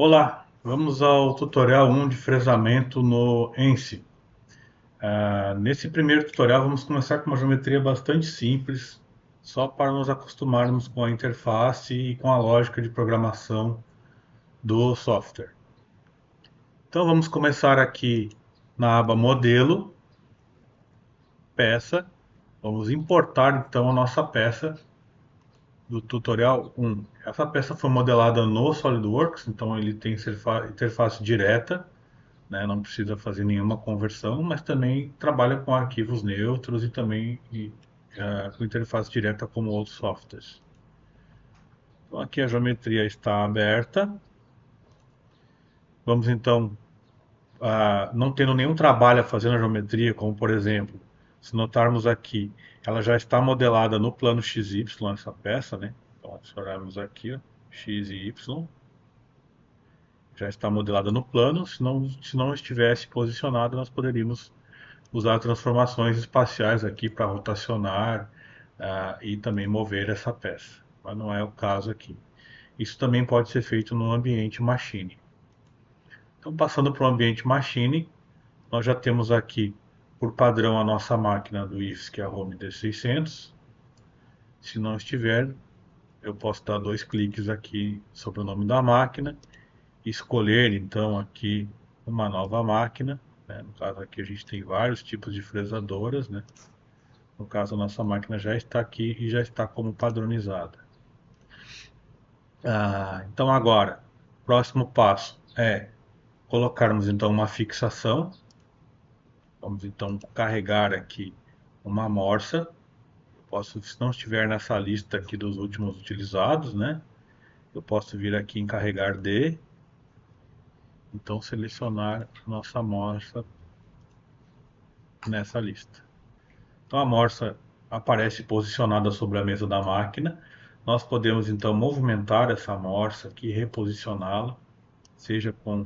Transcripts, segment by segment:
Olá, vamos ao tutorial 1 de fresamento no ENSI. Nesse primeiro tutorial vamos começar com uma geometria bastante simples, só para nos acostumarmos com a interface e com a lógica de programação do software. Então vamos começar aqui na aba Modelo, Peça. Vamos importar então a nossa peça do tutorial 1. Essa peça foi modelada no SolidWorks, então ele tem interface direta, né? Não precisa fazer nenhuma conversão, mas também trabalha com arquivos neutros e também com interface direta como outros softwares. Então aqui a geometria está aberta. Vamos então, não tendo nenhum trabalho a fazer na geometria, como por exemplo, se notarmos aqui, ela já está modelada no plano XY, essa peça, né? Então adicionarmos aqui, ó, X e Y. Já está modelada no plano, se não estivesse posicionada, nós poderíamos usar transformações espaciais aqui para rotacionar e também mover essa peça, mas não é o caso aqui. Isso também pode ser feito no ambiente Machine. Então, passando para o ambiente Machine, nós já temos aqui, por padrão, a nossa máquina do IFES, que é a Home D600. Se não estiver, eu posso dar dois cliques aqui sobre o nome da máquina, escolher então aqui uma nova máquina, né? No caso aqui a gente tem vários tipos de fresadoras, né? No caso, a nossa máquina já está aqui e já está como padronizada. Então agora, próximo passo é colocarmos então uma fixação. Vamos então carregar aqui uma amorça. Se não estiver nessa lista aqui dos últimos utilizados, né? Eu posso vir aqui em carregar de, então selecionar nossa amorça nessa lista. Então a amorça aparece posicionada sobre a mesa da máquina. Nós podemos então movimentar essa amorça aqui, reposicioná-la, seja com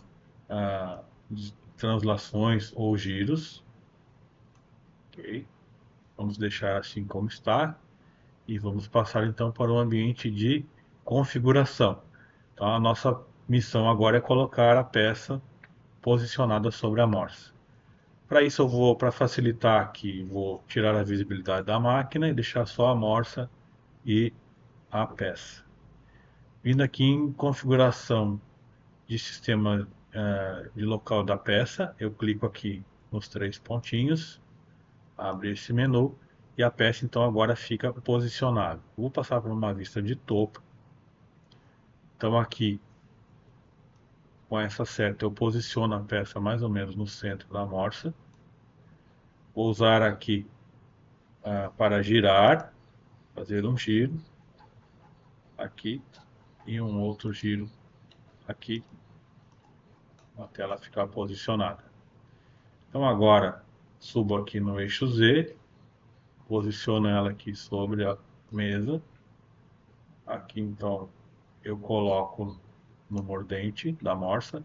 ah, translações ou giros. Ok? Vamos deixar assim como está e vamos passar então para o ambiente de configuração. Então a nossa missão agora é colocar a peça posicionada sobre a amorça. Para isso eu vou, para facilitar aqui, vou tirar a visibilidade da máquina e deixar só a amorça e a peça. Vindo aqui em configuração de sistema de local da peça, eu clico aqui nos três pontinhos, abre esse menu e a peça então agora fica posicionada. Vou passar por uma vista de topo. Então aqui com essa seta eu posiciono a peça mais ou menos no centro da amorça. Vou usar aqui para girar, fazer um giro aqui e um outro giro aqui até ela ficar posicionada. Então agora subo aqui no eixo Z, posiciono ela aqui sobre a mesa. Aqui então eu coloco no mordente da morsa.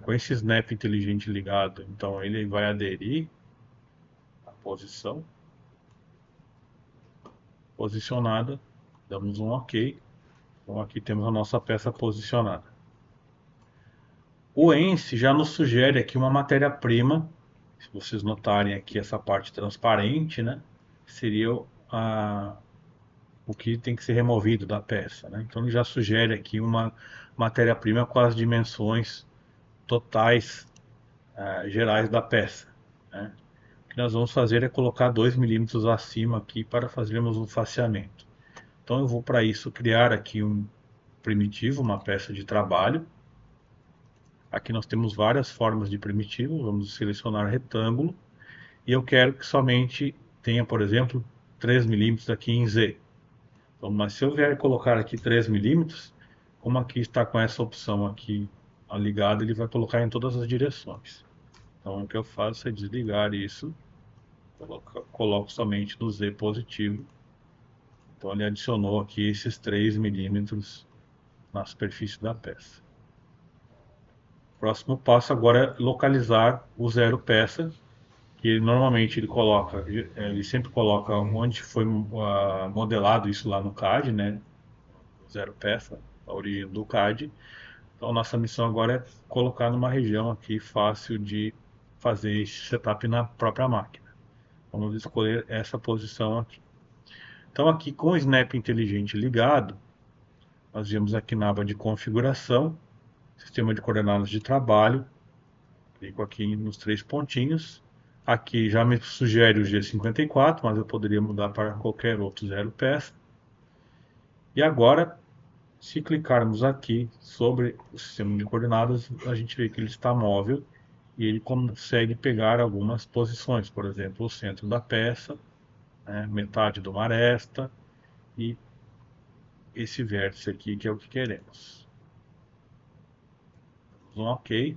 Com esse snap inteligente ligado, então ele vai aderir à posição. Posicionada, damos um OK. Então aqui temos a nossa peça posicionada. O ENSE já nos sugere aqui uma matéria-prima. Se vocês notarem aqui essa parte transparente, né, seria o que tem que ser removido da peça, né? Então ele já sugere aqui uma matéria-prima com as dimensões totais gerais da peça, né? O que nós vamos fazer é colocar 2 milímetros acima aqui para fazermos um faceamento. Então eu vou para isso criar aqui um primitivo, uma peça de trabalho. Aqui nós temos várias formas de primitivo, vamos selecionar retângulo e eu quero que somente tenha, por exemplo, 3 milímetros aqui em Z. Então, mas se eu vier colocar aqui 3 milímetros, como aqui está com essa opção aqui ligada, ele vai colocar em todas as direções. Então o que eu faço é desligar isso, coloco somente no Z positivo. Então ele adicionou aqui esses 3 milímetros na superfície da peça. O próximo passo agora é localizar o zero peça, que normalmente ele sempre coloca onde foi modelado isso lá no CAD, né? Zero peça, a origem do CAD. Então, nossa missão agora é colocar numa região aqui fácil de fazer esse setup na própria máquina. Vamos escolher essa posição aqui. Então, aqui com o Snap inteligente ligado, nós viemos aqui na aba de configuração, sistema de coordenadas de trabalho, clico aqui nos três pontinhos. Aqui já me sugere o G54, mas eu poderia mudar para qualquer outro zero peça. E agora, se clicarmos aqui sobre o sistema de coordenadas, a gente vê que ele está móvel e ele consegue pegar algumas posições, por exemplo, o centro da peça, né, metade de uma aresta e esse vértice aqui que é o que queremos. Um OK.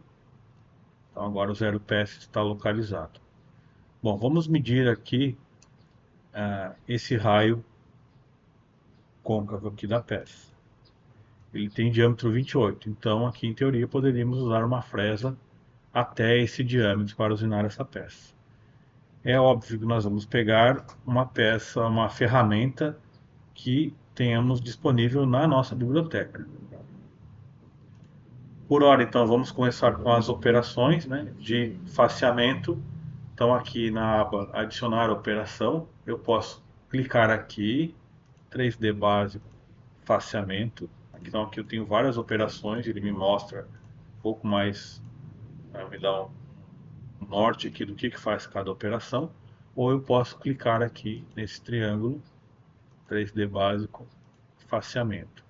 Então agora o zero PS está localizado. Bom, vamos medir aqui esse raio côncavo aqui da peça. Ele tem diâmetro 28, então aqui em teoria poderíamos usar uma fresa até esse diâmetro para usinar essa peça. É óbvio que nós vamos pegar uma peça, uma ferramenta que tenhamos disponível na nossa biblioteca. Por hora, então, vamos começar com as operações, né, de faceamento. Então, aqui na aba adicionar operação, eu posso clicar aqui, 3D básico, faceamento. Então, aqui eu tenho várias operações, ele me mostra um pouco mais, me dá um norte aqui do que faz cada operação. Ou eu posso clicar aqui nesse triângulo, 3D básico, faceamento.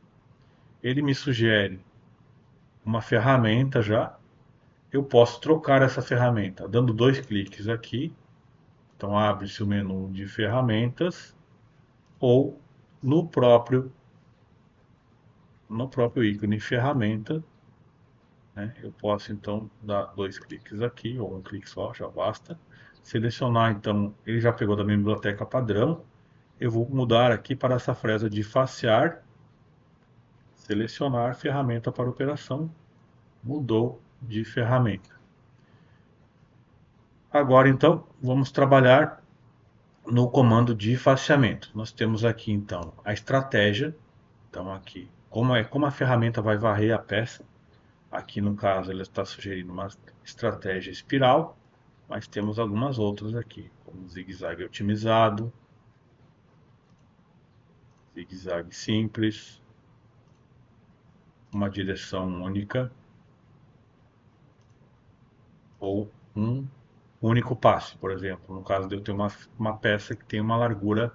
Ele me sugere uma ferramenta já. Eu posso trocar essa ferramenta dando dois cliques aqui. Então abre-se o menu de ferramentas ou no próprio ícone ferramenta, né, eu posso então dar dois cliques aqui ou um clique só, já basta. Selecionar então, ele já pegou da minha biblioteca padrão. Eu vou mudar aqui para essa fresa de facear, selecionar ferramenta para operação, mudou de ferramenta. Agora então vamos trabalhar no comando de faceamento. Nós temos aqui então a estratégia. Então aqui, como a ferramenta vai varrer a peça. Aqui no caso ela está sugerindo uma estratégia espiral, mas temos algumas outras aqui, como zigue-zague otimizado, zigue-zague simples, uma direção única ou um único passe, por exemplo. No caso de eu ter uma peça que tem uma largura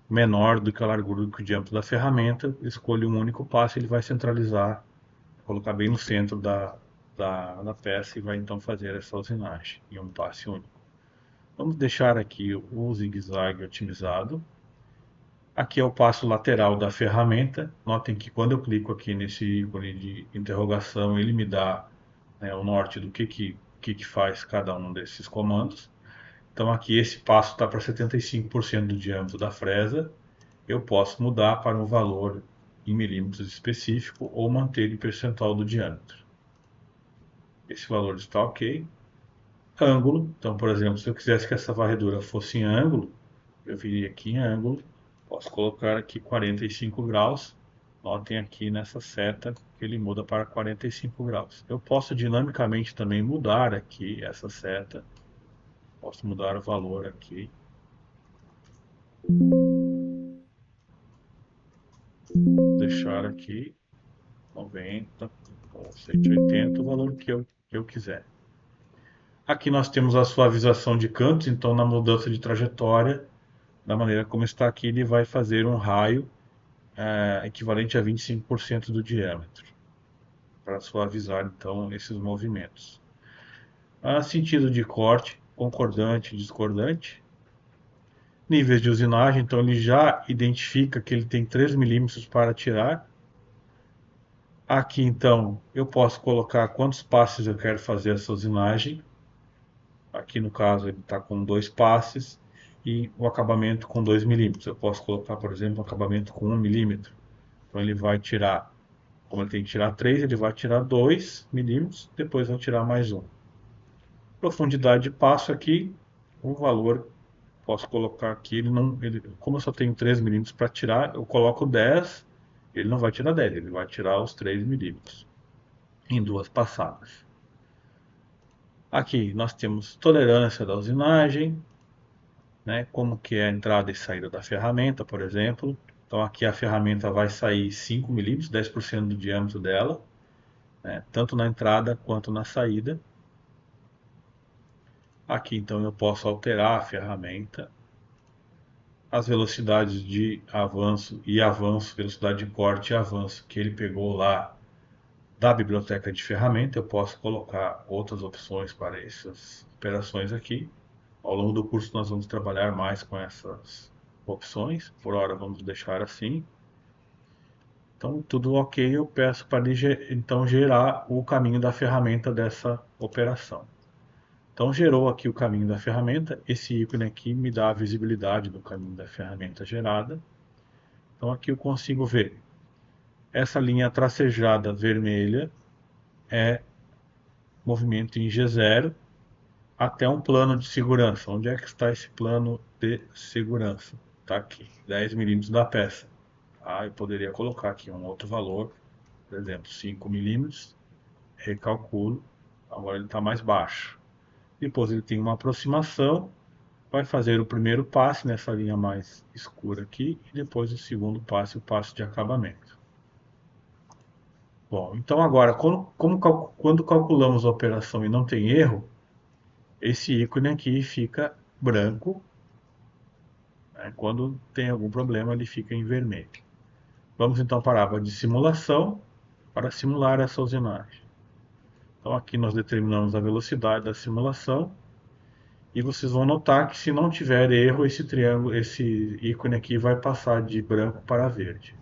menor do que a largura do diâmetro da ferramenta, escolho um único passe, ele vai centralizar, colocar bem no centro da peça e vai então fazer essa usinagem em um passe único. Vamos deixar aqui o zigue-zague otimizado. Aqui é o passo lateral da ferramenta. Notem que quando eu clico aqui nesse ícone de interrogação, ele me dá, né, o norte do que faz cada um desses comandos. Então aqui esse passo está para 75% do diâmetro da fresa. Eu posso mudar para um valor em milímetros específico ou manter em percentual do diâmetro. Esse valor está OK. Ângulo, então por exemplo, se eu quisesse que essa varredura fosse em ângulo, eu viria aqui em ângulo, posso colocar aqui 45 graus. Notem aqui nessa seta que ele muda para 45 graus. Eu posso dinamicamente também mudar aqui essa seta. Posso mudar o valor aqui. Vou deixar aqui 90 ou 180, o valor que eu quiser. Aqui nós temos a suavização de cantos, então na mudança de trajetória, da maneira como está aqui, ele vai fazer um raio equivalente a 25% do diâmetro, para suavizar então esses movimentos. Sentido de corte, concordante e discordante. Níveis de usinagem, então ele já identifica que ele tem 3 milímetros para tirar. Aqui então eu posso colocar quantos passes eu quero fazer essa usinagem. Aqui no caso ele está com 2 passes e o acabamento com 2 milímetros. Eu posso colocar, por exemplo, um acabamento com 1 milímetro. Então ele vai tirar, como ele tem que tirar 3, ele vai tirar 2 milímetros, depois vai tirar mais 1. Profundidade de passo aqui, o valor, posso colocar aqui, como eu só tenho 3 milímetros para tirar, eu coloco 10, ele não vai tirar 10, ele vai tirar os 3 milímetros. em 2 passadas. Aqui nós temos tolerância da usinagem, né, como que é a entrada e saída da ferramenta, por exemplo. Então aqui a ferramenta vai sair 5 milímetros, 10% do diâmetro dela, né, tanto na entrada quanto na saída. Aqui então eu posso alterar a ferramenta, as velocidades de avanço e avanço, velocidade de corte e avanço que ele pegou lá da biblioteca de ferramenta. Eu posso colocar outras opções para essas operações aqui. Ao longo do curso nós vamos trabalhar mais com essas opções. Por hora vamos deixar assim. Então tudo ok, eu peço para ele então gerar o caminho da ferramenta dessa operação. Então gerou aqui o caminho da ferramenta. Esse ícone aqui me dá a visibilidade do caminho da ferramenta gerada. Então aqui eu consigo ver essa linha tracejada vermelha é movimento em G0 até um plano de segurança. Onde é que está esse plano de segurança? Está aqui, 10 milímetros da peça. Eu poderia colocar aqui um outro valor, por exemplo, 5 milímetros, recalculo, agora ele está mais baixo. Depois ele tem uma aproximação, vai fazer o primeiro passe nessa linha mais escura aqui, e depois o segundo passe, o passe de acabamento. Bom, então agora, quando calculamos a operação e não tem erro, esse ícone aqui fica branco, né? Quando tem algum problema, ele fica em vermelho. Vamos então para a aba de simulação, para simular essa usinagem. Então aqui nós determinamos a velocidade da simulação, e vocês vão notar que se não tiver erro, esse triângulo, esse ícone aqui vai passar de branco para verde.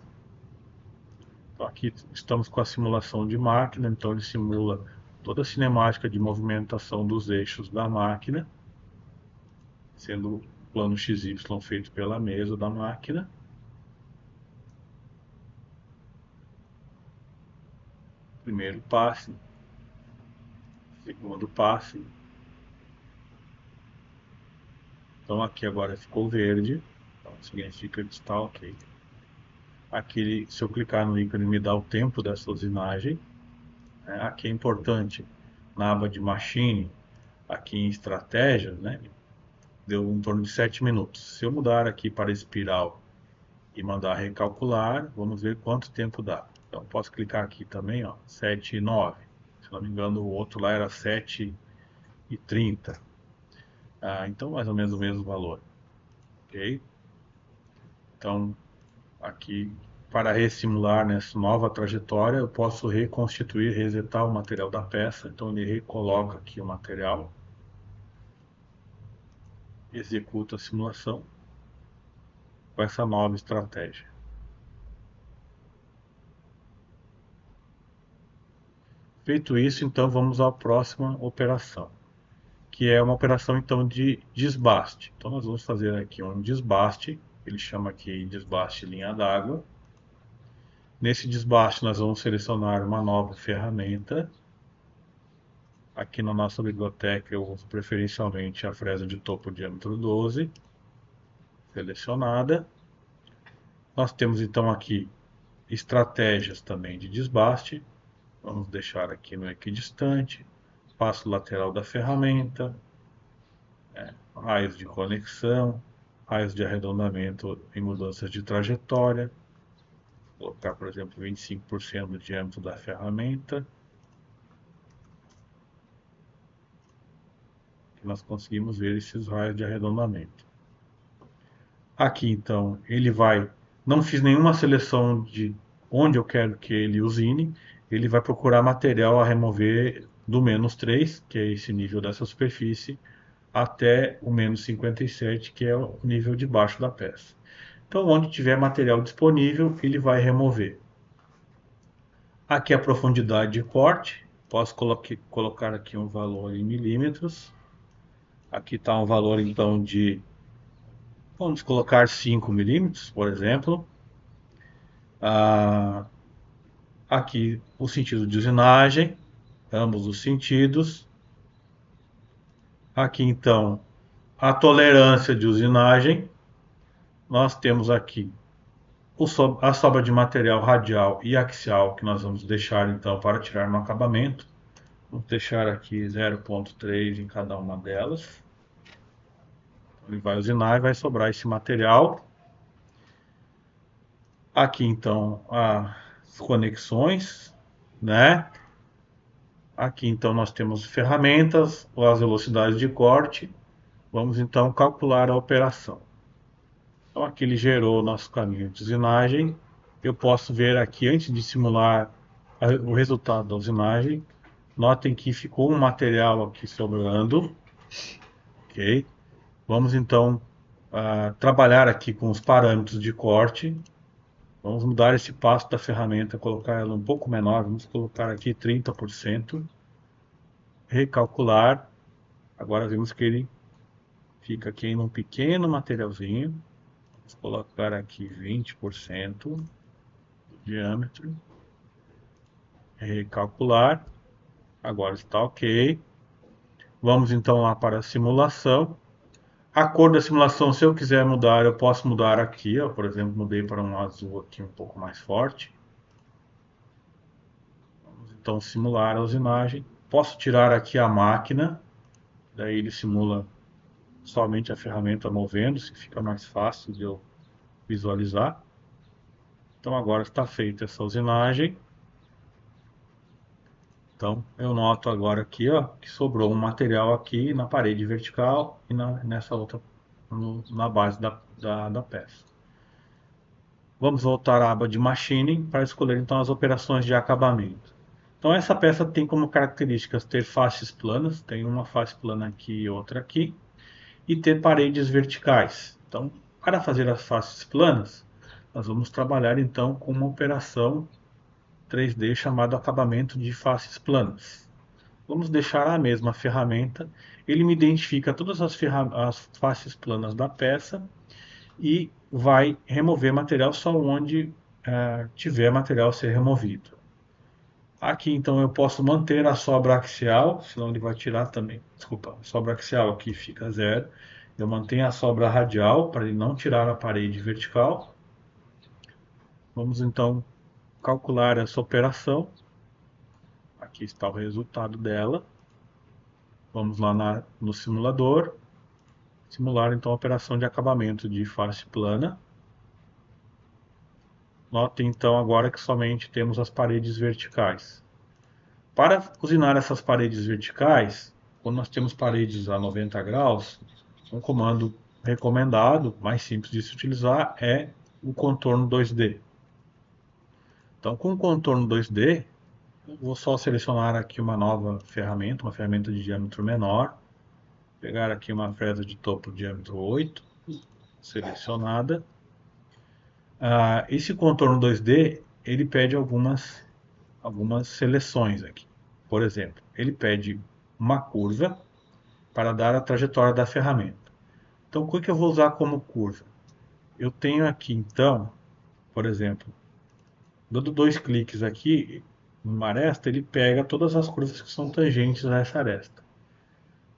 Então aqui estamos com a simulação de máquina, então ele simula toda a cinemática de movimentação dos eixos da máquina, sendo o plano XY feito pela mesa da máquina. Primeiro passe, segundo passe. Então aqui agora ficou verde, então significa que está ok. Aqui, se eu clicar no ícone, me dá o tempo dessa usinagem. Aqui é importante, na aba de Machine, aqui em Estratégias, né, deu em torno de 7 minutos. Se eu mudar aqui para espiral e mandar recalcular, vamos ver quanto tempo dá. Então posso clicar aqui também, ó, 7 e 9. Se não me engano, o outro lá era 7 e 30. Então mais ou menos o mesmo valor. Ok? Então aqui, para ressimular nessa nova trajetória, eu posso reconstituir, resetar o material da peça. Então ele recoloca aqui o material, executa a simulação com essa nova estratégia. Feito isso, então vamos à próxima operação, que é uma operação então de desbaste. Então nós vamos fazer aqui um desbaste, ele chama aqui desbaste linha d'água. Nesse desbaste nós vamos selecionar uma nova ferramenta. Aqui na nossa biblioteca eu uso preferencialmente a fresa de topo diâmetro 12, selecionada. Nós temos então aqui estratégias também de desbaste. Vamos deixar aqui no equidistante, passo lateral da ferramenta, raios de conexão, raios de arredondamento em mudanças de trajetória. Vou colocar, por exemplo, 25% do diâmetro da ferramenta. Que nós conseguimos ver esses raios de arredondamento. Aqui, então, ele vai... Não fiz nenhuma seleção de onde eu quero que ele usine. Ele vai procurar material a remover do -3, que é esse nível dessa superfície, até o -57, que é o nível de baixo da peça. Então, onde tiver material disponível, ele vai remover. Aqui a profundidade de corte. Posso colocar aqui um valor em milímetros. Aqui está um valor, então, de... Vamos colocar 5 milímetros, por exemplo. Aqui o sentido de usinagem, ambos os sentidos. Aqui, então, a tolerância de usinagem. Nós temos aqui A sobra de material radial e axial que nós vamos deixar então para tirar no acabamento. Vamos deixar aqui 0,3 em cada uma delas. Ele vai usinar e vai sobrar esse material. Aqui então as conexões, né? Aqui então nós temos ferramentas, as velocidades de corte. Vamos então calcular a operação. Então aqui ele gerou o nosso caminho de usinagem. Eu posso ver aqui, antes de simular o resultado da usinagem, notem que ficou um material aqui sobrando, ok? Vamos então trabalhar aqui com os parâmetros de corte. Vamos mudar esse passo da ferramenta, colocar ela um pouco menor, vamos colocar aqui 30%, recalcular. Agora vemos que ele fica aqui em um pequeno materialzinho. Vamos colocar aqui 20% do diâmetro, recalcular. Agora está ok. Vamos então lá para a simulação. A cor da simulação, se eu quiser mudar, eu posso mudar aqui, ó. Por exemplo, mudei para um azul aqui um pouco mais forte. Vamos então simular a usinagem. Posso tirar aqui a máquina, daí ele simula somente a ferramenta movendo-se, fica mais fácil de eu visualizar. Então agora está feita essa usinagem. Então eu noto agora aqui, ó, que sobrou um material aqui na parede vertical e nessa outra, na base da peça. Vamos voltar à aba de Machining para escolher então as operações de acabamento. Então essa peça tem como características ter faces planas, tem uma face plana aqui e outra aqui, e ter paredes verticais. Então, para fazer as faces planas, nós vamos trabalhar então com uma operação 3D chamada acabamento de faces planas. Vamos deixar a mesma ferramenta, ele me identifica todas as faces planas da peça e vai remover material só onde tiver material a ser removido. Aqui então eu posso manter a sobra axial, senão ele vai tirar também. Desculpa, a sobra axial aqui fica zero. Eu mantenho a sobra radial para ele não tirar a parede vertical. Vamos então calcular essa operação. Aqui está o resultado dela. Vamos lá no simulador. Simular então a operação de acabamento de face plana. Notem então agora que somente temos as paredes verticais. Para usinar essas paredes verticais, quando nós temos paredes a 90 graus, um comando recomendado, mais simples de se utilizar, é o contorno 2D. Então, com o contorno 2D, eu vou só selecionar aqui uma nova ferramenta, uma ferramenta de diâmetro menor, pegar aqui uma fresa de topo de diâmetro 8, selecionada. Esse contorno 2D, ele pede algumas seleções aqui. Por exemplo, ele pede uma curva para dar a trajetória da ferramenta. Então, o que eu vou usar como curva? Eu tenho aqui, então, por exemplo, dando 2 cliques aqui numa aresta, ele pega todas as curvas que são tangentes a essa aresta.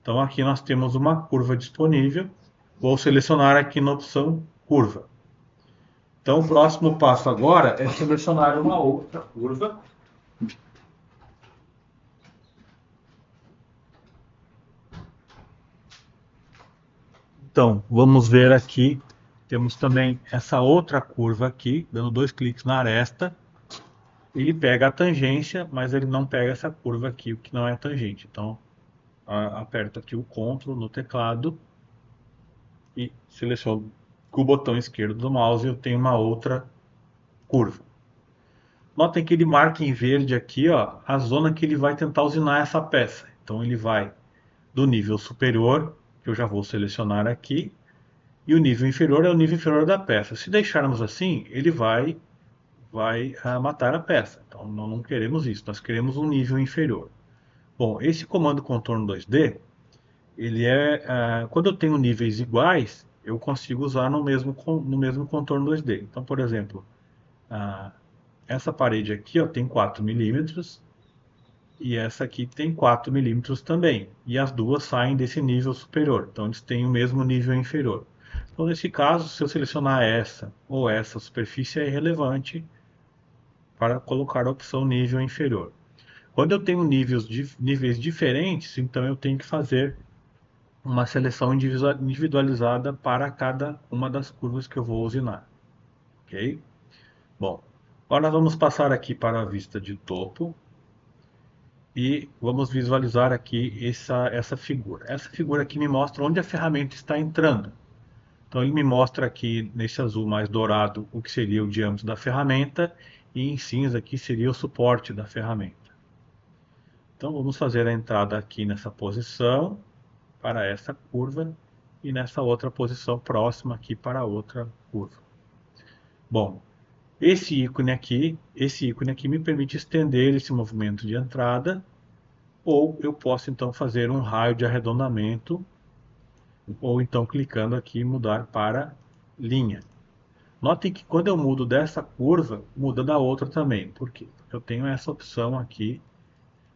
Então, aqui nós temos uma curva disponível. Vou selecionar aqui na opção curva. Então, o próximo passo agora é selecionar uma outra curva. Então, vamos ver aqui, temos também essa outra curva aqui, dando 2 cliques na aresta. Ele pega a tangência, mas ele não pega essa curva aqui, o que não é tangente. Então, aperto aqui o Ctrl no teclado e seleciono com o botão esquerdo do mouse eu tenho uma outra curva. Notem que ele marca em verde aqui, ó, a zona que ele vai tentar usinar essa peça. Então ele vai do nível superior, que eu já vou selecionar aqui, e o nível inferior é o nível inferior da peça. Se deixarmos assim, ele vai matar a peça. Então nós não queremos isso, nós queremos um nível inferior. Bom, esse comando contorno 2D, ele quando eu tenho níveis iguais, eu consigo usar no mesmo contorno 2D. Então, por exemplo, essa parede aqui ó, tem 4 milímetros e essa aqui tem 4 milímetros também. E as duas saem desse nível superior, então eles têm o mesmo nível inferior. Então, nesse caso, se eu selecionar essa ou essa superfície, é irrelevante para colocar a opção nível inferior. Quando eu tenho níveis diferentes, então eu tenho que fazer uma seleção individualizada para cada uma das curvas que eu vou usinar. Ok? Bom, agora nós vamos passar aqui para a vista de topo e vamos visualizar aqui essa figura. Essa figura aqui me mostra onde a ferramenta está entrando. Então ele me mostra aqui nesse azul mais dourado o que seria o diâmetro da ferramenta e em cinza aqui seria o suporte da ferramenta. Então vamos fazer a entrada aqui nessa posição para essa curva e nessa outra posição próxima aqui para a outra curva. Bom, esse ícone aqui me permite estender esse movimento de entrada, ou eu posso então fazer um raio de arredondamento, ou então clicando aqui mudar para linha. Notem que quando eu mudo dessa curva, muda da outra também. Por quê? Porque eu tenho essa opção aqui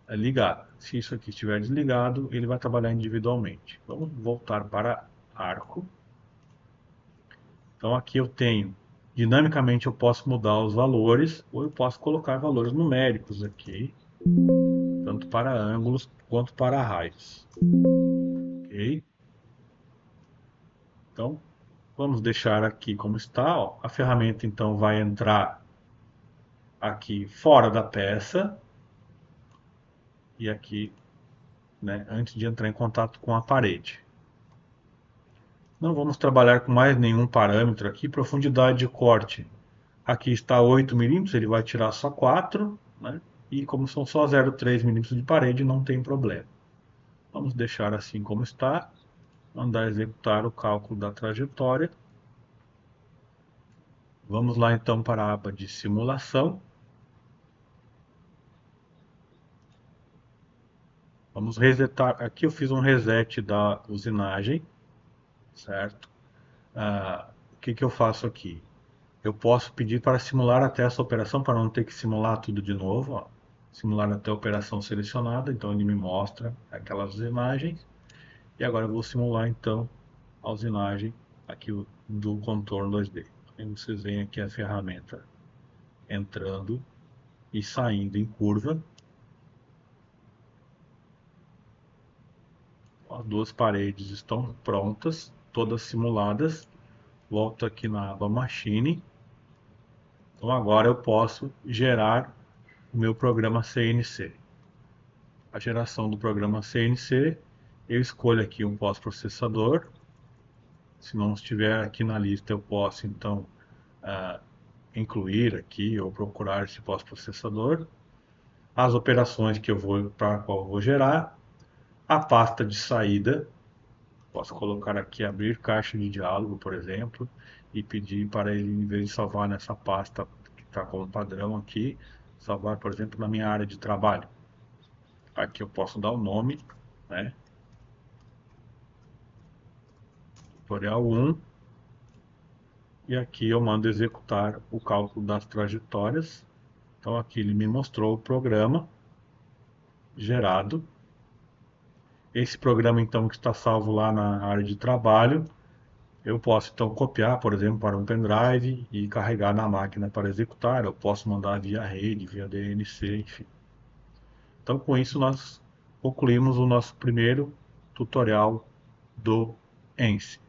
ligada. Se isso aqui estiver desligado, ele vai trabalhar individualmente. Vamos voltar para arco. Então aqui eu tenho, dinamicamente eu posso mudar os valores, ou eu posso colocar valores numéricos aqui, tanto para ângulos quanto para raios. Ok? Então, vamos deixar aqui como está. Ó. A ferramenta então vai entrar aqui fora da peça e aqui, né, antes de entrar em contato com a parede. Não vamos trabalhar com mais nenhum parâmetro aqui. Profundidade de corte. Aqui está 8 milímetros, ele vai tirar só 4, né? E como são só 0,3 milímetros de parede, não tem problema. Vamos deixar assim como está. Mandar executar o cálculo da trajetória. Vamos lá então para a aba de simulação. Vamos resetar. Aqui eu fiz um reset da usinagem, certo? O que eu faço aqui? Eu posso pedir para simular até essa operação, para não ter que simular tudo de novo. Ó. Simular até a operação selecionada, então ele me mostra aquelas imagens. E agora eu vou simular então a usinagem aqui do contorno 2D. Então, vocês veem aqui a ferramenta entrando e saindo em curva. As duas paredes estão prontas, todas simuladas. Volto aqui na aba Machine. Então agora eu posso gerar o meu programa CNC. A geração do programa CNC, eu escolho aqui um pós-processador. Se não estiver aqui na lista, eu posso então incluir aqui ou procurar esse pós-processador. As operações para a qual eu vou gerar. A pasta de saída. Posso colocar aqui abrir caixa de diálogo, por exemplo, e pedir para ele, em vez de salvar nessa pasta que está como padrão aqui, salvar, por exemplo, na minha área de trabalho. Aqui eu posso dar o nome, né? Tutorial 1. E aqui eu mando executar o cálculo das trajetórias. Então aqui ele me mostrou o programa gerado. Esse programa então que está salvo lá na área de trabalho, eu posso então copiar, por exemplo, para um pendrive e carregar na máquina para executar. Eu posso mandar via rede, via DNC, enfim. Então com isso nós concluímos o nosso primeiro tutorial do ENSE.